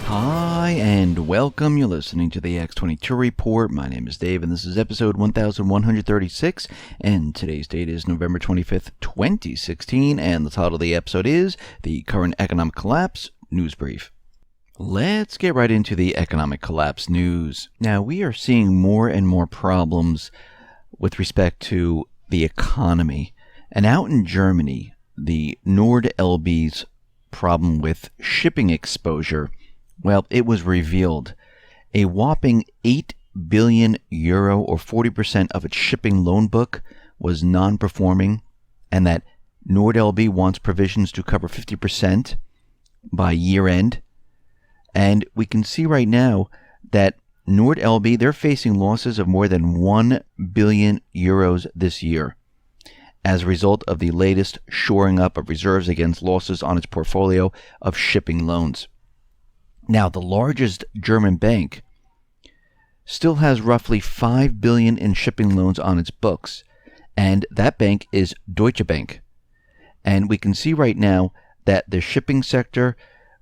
Hi and welcome. You're listening to the X22 Report. My name is Dave and this is episode 1136 and today's date is November 25th, 2016 and the title of the episode is The Current Economic Collapse News Brief. Let's get right into the economic collapse news. Now we are seeing more and more problems with respect to the economy. And out in Germany, the Nord-LB's problem with shipping exposure, well, it was revealed. A whopping 8 billion euro or 40% of its shipping loan book was non-performing, and that Nord-LB wants provisions to cover 50% by year end. And we can see right now that Nord-LB, they're facing losses of more than 1 billion euros this year as a result of the latest shoring up of reserves against losses on its portfolio of shipping loans. Now, the largest German bank still has roughly 5 billion in shipping loans on its books, and that bank is Deutsche Bank. And we can see right now that the shipping sector,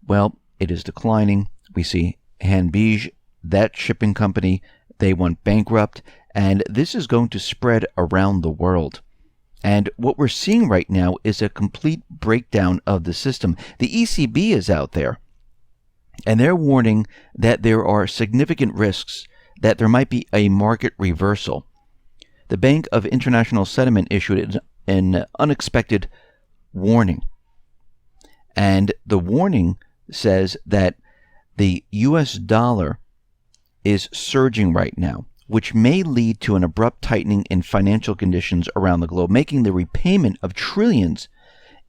well, it is declining. We see Hanbij, that shipping company, they went bankrupt, and this is going to spread around the world. And what we're seeing right now is a complete breakdown of the system. The ECB is out there, and they're warning that there are significant risks that there might be a market reversal. The Bank of International Settlement issued an unexpected warning. And the warning says that the US dollar is surging right now, which may lead to an abrupt tightening in financial conditions around the globe, making the repayment of trillions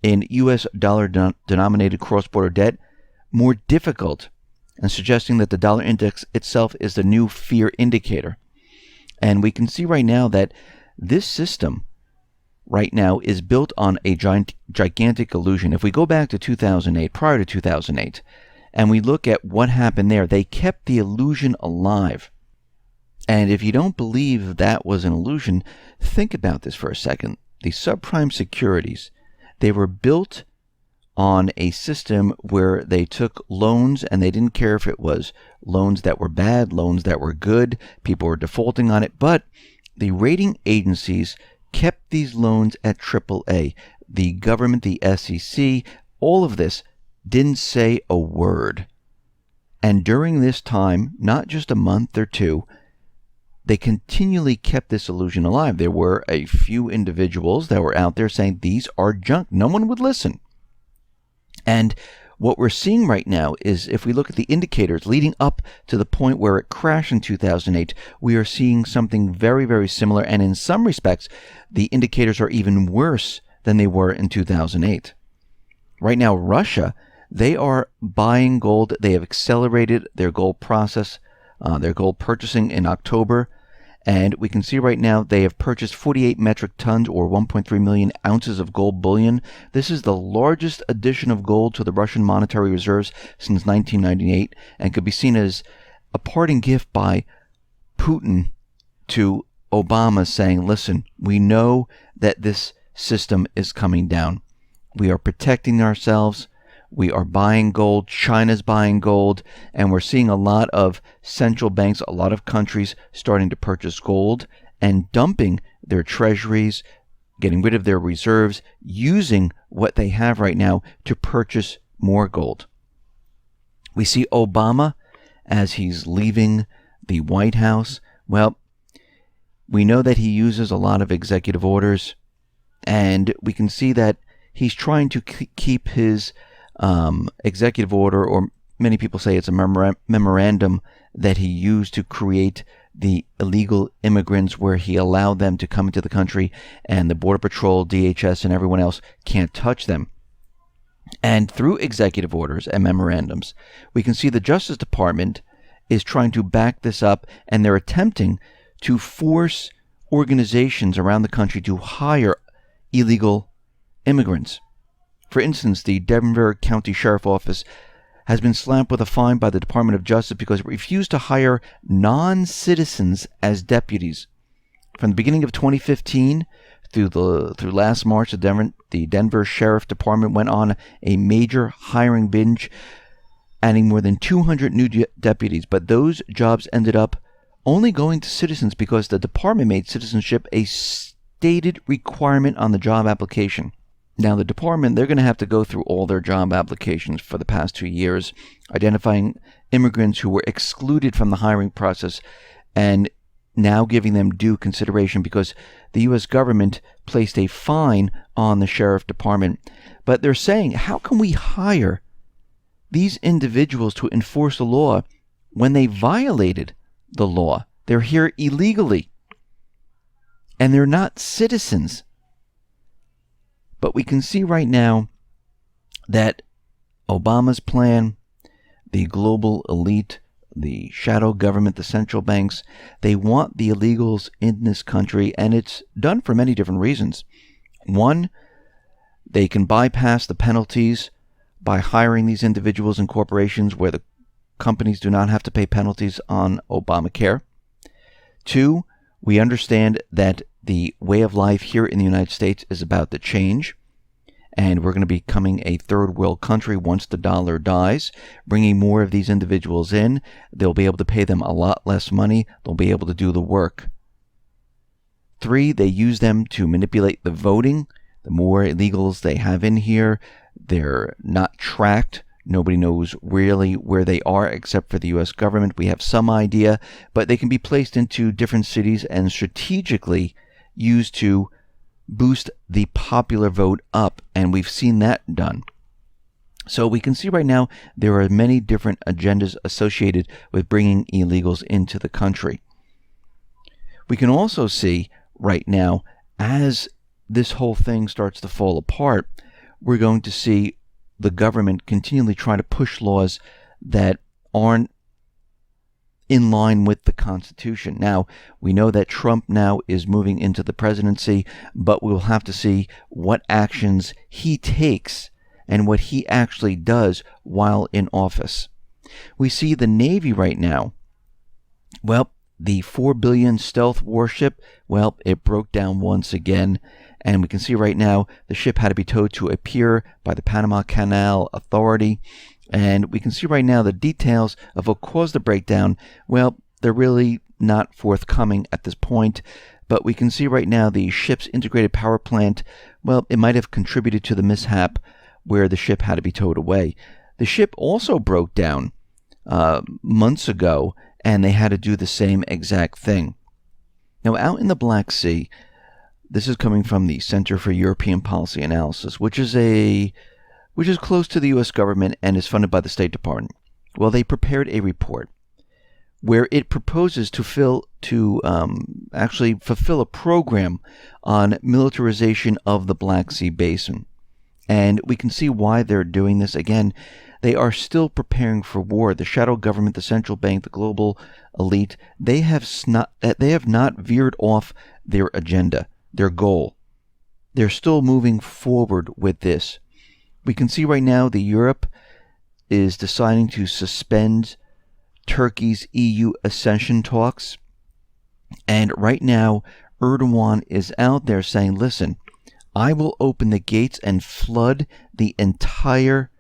in US dollar-denominated cross-border debt more difficult, and suggesting that the dollar index itself is the new fear indicator. And we can see right now that this system right now is built on a gigantic illusion. If we go back to 2008, prior to 2008, and we look at what happened there, they kept the illusion alive. And if you don't believe that was an illusion, think about this for a second. The subprime securities, they were built on a system where they took loans and they didn't care if it was loans that were bad, loans that were good, people were defaulting on it, but the rating agencies kept these loans at AAA. The government, the SEC, all of this didn't say a word. And during this time, not just a month or two, they continually kept this illusion alive. There were a few individuals that were out there saying these are junk. No one would listen. And what we're seeing right now is, if we look at the indicators leading up to the point where it crashed in 2008, we are seeing something very, very similar. And in some respects, the indicators are even worse than they were in 2008. Right now, Russia, they are buying gold. They have accelerated their gold process, their gold purchasing in October. And we can see right now they have purchased 48 metric tons or 1.3 million ounces of gold bullion. This is the largest addition of gold to the Russian monetary reserves since 1998 and could be seen as a parting gift by Putin to Obama, saying, listen, we know that this system is coming down. We are protecting ourselves. We are buying gold. China's buying gold. And we're seeing a lot of central banks, a lot of countries starting to purchase gold and dumping their treasuries, getting rid of their reserves, using what they have right now to purchase more gold. We see Obama as he's leaving the White House. Well, we know that he uses a lot of executive orders, and we can see that he's trying to keep his executive order, or many people say it's a memorandum that he used to create the illegal immigrants, where he allowed them to come into the country and the Border Patrol, DHS, and everyone else can't touch them. And through executive orders and memorandums, we can see the Justice Department is trying to back this up, and they're attempting to force organizations around the country to hire illegal immigrants. For instance, the Denver County Sheriff Office has been slapped with a fine by the Department of Justice because it refused to hire non-citizens as deputies. From the beginning of 2015 through last March, the Denver Sheriff Department went on a major hiring binge. adding more than 200 new deputies. But those jobs ended up only going to citizens because the department made citizenship a stated requirement on the job application. Now, the department, they're going to have to go through all their job applications for the past 2 years, identifying immigrants who were excluded from the hiring process and now giving them due consideration because the U.S. government placed a fine on the sheriff department. But they're saying, how can we hire these individuals to enforce the law when they violated the law? They're here illegally, and they're not citizens. But we can see right now that Obama's plan, the global elite, the shadow government, the central banks, they want the illegals in this country, and it's done for many different reasons. One, they can bypass the penalties by hiring these individuals in corporations where the companies do not have to pay penalties on Obamacare. Two, we understand that the way of life here in the United States is about to change, and we're going to be becoming a third world country once the dollar dies. Bringing more of these individuals in, they'll be able to pay them a lot less money. They'll be able to do the work. Three, they use them to manipulate the voting. The more illegals they have in here, they're not tracked. Nobody knows really where they are except for the U.S. government. We have some idea, but they can be placed into different cities and strategically used to boost the popular vote up, and we've seen that done. So we can see right now there are many different agendas associated with bringing illegals into the country. We can also see right now, as this whole thing starts to fall apart, we're going to see the government continually try to push laws that aren't in line with the Constitution. Now, we know that Trump now is moving into the presidency, but we'll have to see what actions he takes and what he actually does while in office. We see the Navy right now. Well, the $4 billion stealth warship, well, it broke down once again. And we can see right now the ship had to be towed to a pier by the Panama Canal Authority. And we can see right now the details of what caused the breakdown. Well, they're really not forthcoming at this point. But we can see right now the ship's integrated power plant, well, it might have contributed to the mishap where the ship had to be towed away. The ship also broke down months ago, and they had to do the same exact thing. Now, out in the Black Sea, this is coming from the Center for European Policy Analysis, which is close to the U.S. government and is funded by the State Department. Well, they prepared a report where it proposes to actually fulfill a program on militarization of the Black Sea Basin. And we can see why they're doing this. Again, they are still preparing for war. The shadow government, the central bank, the global elite, they have not veered off their agenda, their goal. They're still moving forward with this. We can see right now that Europe is deciding to suspend Turkey's EU accession talks. And right now, Erdogan is out there saying, listen, I will open the gates and flood the entire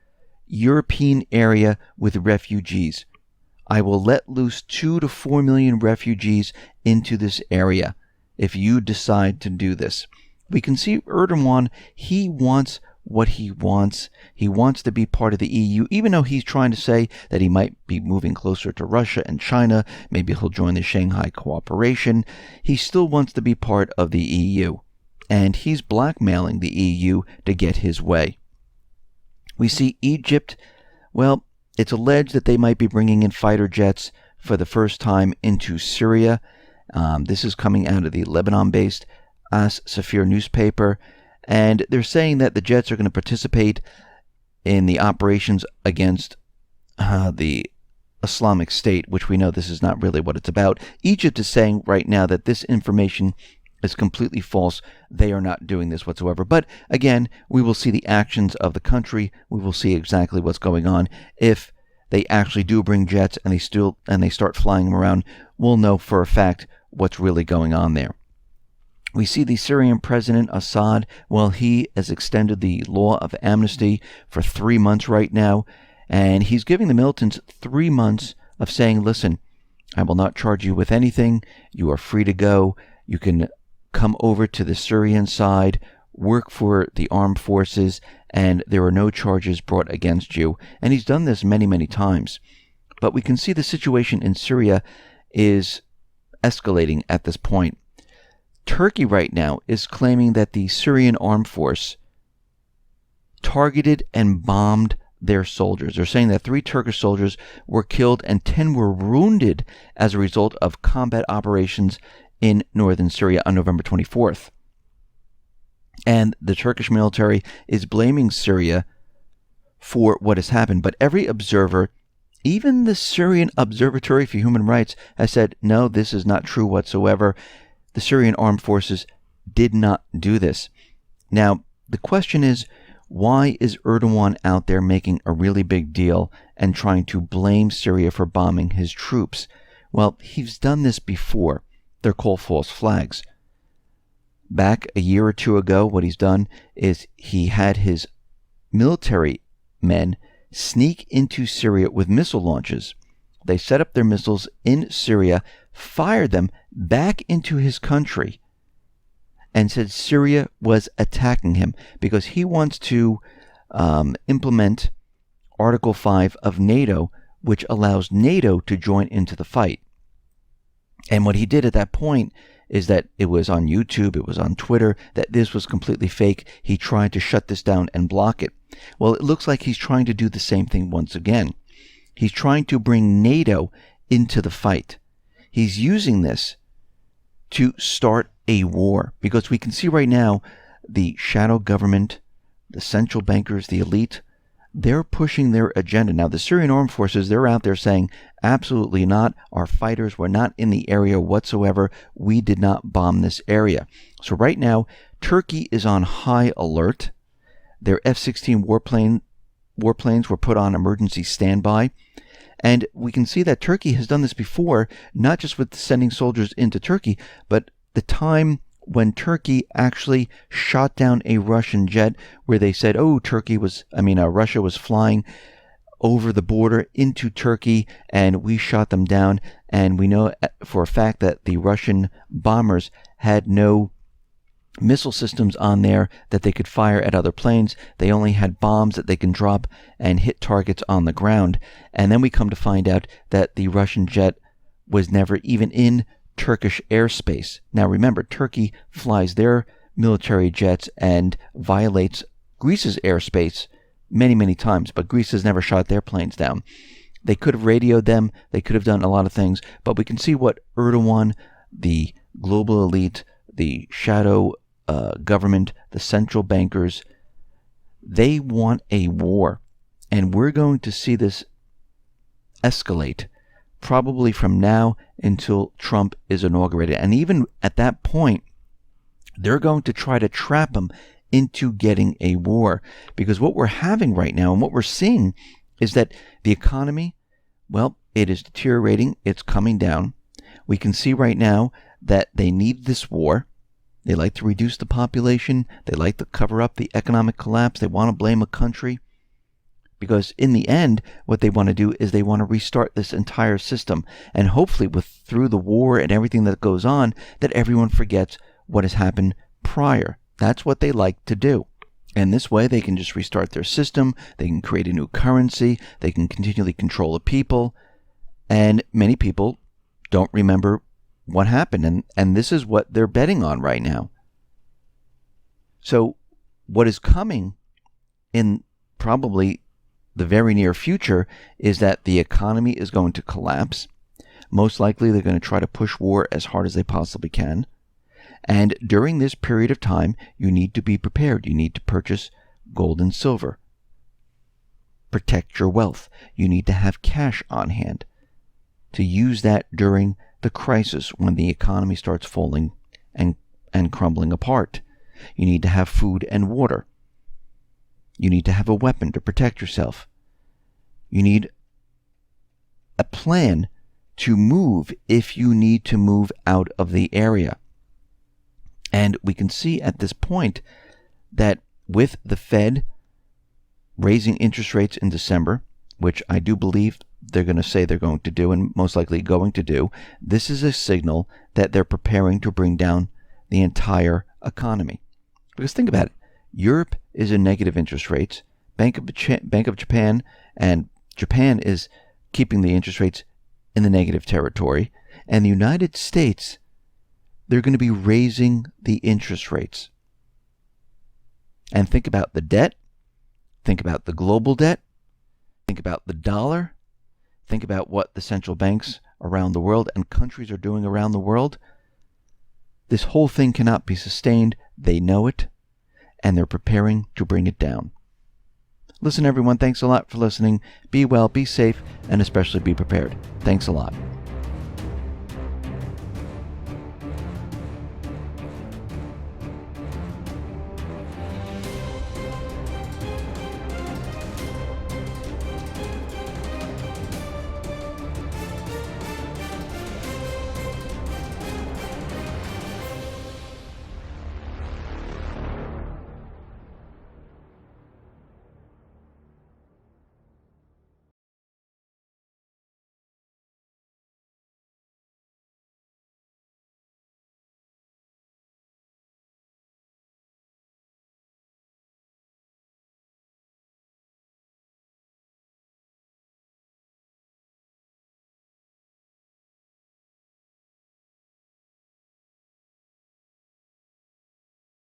European area with refugees. I will let loose 2 to 4 million refugees into this area if you decide to do this. We can see Erdogan, he wants what he wants. He wants to be part of the EU, even though he's trying to say that he might be moving closer to Russia and China. Maybe he'll join the Shanghai Cooperation. He still wants to be part of the EU, and he's blackmailing the EU to get his way. We see Egypt, well, it's alleged that they might be bringing in fighter jets for the first time into Syria. This is coming out of the Lebanon-based As Safir newspaper. And they're saying that the jets are going to participate in the operations against the Islamic State, which we know this is not really what it's about. Egypt is saying right now that this information is completely false. They are not doing this whatsoever. But again, we will see the actions of the country. We will see exactly what's going on. If they actually do bring jets and they start flying them around, we'll know for a fact what's really going on there. We see the Syrian president, Assad, well, he has extended the law of amnesty for 3 months right now. And he's giving the militants 3 months of saying, listen, I will not charge you with anything. You are free to go. You can come over to the Syrian side, work for the armed forces, and there are no charges brought against you. And he's done this many, many times. But we can see the situation in Syria is escalating at this point. Turkey right now is claiming that the Syrian armed force targeted and bombed their soldiers. They're saying that 3 Turkish soldiers were killed and 10 were wounded as a result of combat operations in northern Syria on November 24th. And the Turkish military is blaming Syria for what has happened. But every observer, even the Syrian Observatory for Human Rights, has said, no, this is not true whatsoever. The Syrian armed forces did not do this. Now, the question is, why is Erdogan out there making a really big deal and trying to blame Syria for bombing his troops? Well, he's done this before. They're called false flags. Back a year or two ago, what he's done is he had his military men sneak into Syria with missile launches. They set up their missiles in Syria, fired them back into his country, and said Syria was attacking him because he wants to implement Article 5 of NATO, which allows NATO to join into the fight. And what he did at that point is that it was on YouTube, it was on Twitter, that this was completely fake. He tried to shut this down and block it. Well, it looks like he's trying to do the same thing once again. He's trying to bring NATO into the fight. He's using this to start a war, because we can see right now the shadow government, the central bankers, the elite, they're pushing their agenda. Now, the Syrian armed forces, they're out there saying, absolutely not. Our fighters were not in the area whatsoever. We did not bomb this area. So right now, Turkey is on high alert. Their F-16 warplanes were put on emergency standby. And we can see that Turkey has done this before, not just with sending soldiers into Turkey, but the time when Turkey actually shot down a Russian jet where they said, Russia was flying over the border into Turkey and we shot them down. And we know for a fact that the Russian bombers had no missile systems on there that they could fire at other planes. They only had bombs that they can drop and hit targets on the ground. And then we come to find out that the Russian jet was never even in Turkish airspace. Now remember, Turkey flies their military jets and violates Greece's airspace many, many times, but Greece has never shot their planes down. They could have radioed them, they could have done a lot of things, but we can see what Erdogan, the global elite, the shadow government, the central bankers, they want a war. And we're going to see this escalate probably from now until Trump is inaugurated. And even at that point, they're going to try to trap him into getting a war. Because what we're having right now and what we're seeing is that the economy, well, it is deteriorating. It's coming down. We can see right now that they need this war. They like to reduce the population. They like to cover up the economic collapse. They want to blame a country. Because in the end, what they want to do is they want to restart this entire system. And hopefully through the war and everything that goes on, that everyone forgets what has happened prior. That's what they like to do. And this way they can just restart their system. They can create a new currency. They can continually control the people. And many people don't remember what happened. And this is what they're betting on right now. So what is coming in probably the very near future is that the economy is going to collapse. Most likely they're going to try to push war as hard as they possibly can. And during this period of time, you need to be prepared. You need to purchase gold and silver. Protect your wealth. You need to have cash on hand to use that during the crisis when the economy starts falling and crumbling apart. You need to have food and water. You need to have a weapon to protect yourself. You need a plan to move if you need to move out of the area. And we can see at this point that with the Fed raising interest rates in December, which I do believe they're going to say they're going to do and most likely going to do, this is a signal that they're preparing to bring down the entire economy. Because think about it. Europe is in negative interest rates. Bank of Japan, and Japan is keeping the interest rates in the negative territory. And the United States, they're going to be raising the interest rates. And think about the debt. Think about the global debt. Think about the dollar. Think about what the central banks around the world and countries are doing around the world. This whole thing cannot be sustained. They know it, and they're preparing to bring it down. Listen, everyone, thanks a lot for listening. Be well, be safe, and especially be prepared. Thanks a lot.